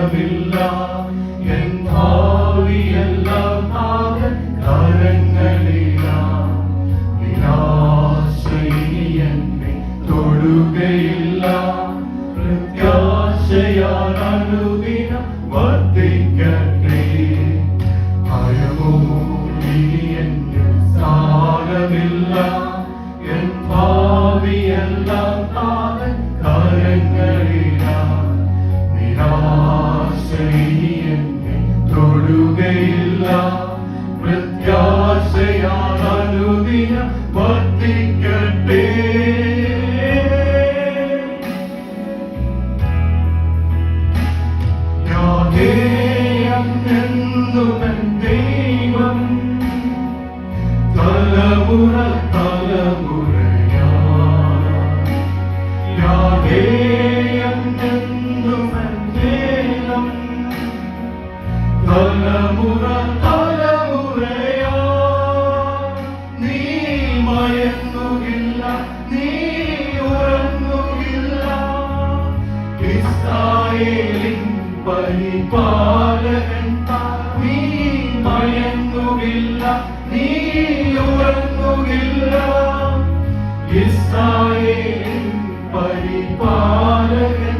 സാരമില്ല, എൻ ഭാവിയെല്ലാം നാഥൻ കരങ്ങളിലാ. നിരാശ ഇനി എന്നെ തൊടുകയില്ല, പ്രത്യാശയാൽ അനുദിനം വർദ്ധിക്കട്ടെ. ഭയമോ ഇനി എന്നിൽ സാരമില്ല, എൻ ഭാവിയെല്ലാം നാഥൻ കരങ്ങളിലാ. നിരാശ ഇനി എന്നെ തൊടുകയില്ല, പ്രത്യാശയാൽ അനുദിനം വർദ്ധിക്കട്ടെ. യാഥേയമെന്നുമെൻ ദൈവം തലമുറ തലമുറയാ. യാഥേയമെന്നുമെൻ ദൈവം തലമുറ തലമുറയാ. നീ മയങ്ങുകില്ല, നീ ഉറങ്ങുകില്ല, ഇസ്രായേലിൻ പരിപാലകൻ നീ മയങ്ങുകില്ല, നീ ഉറങ്ങുകില്ല, ഇസ്രായേലിൻ പരിപാലകൻ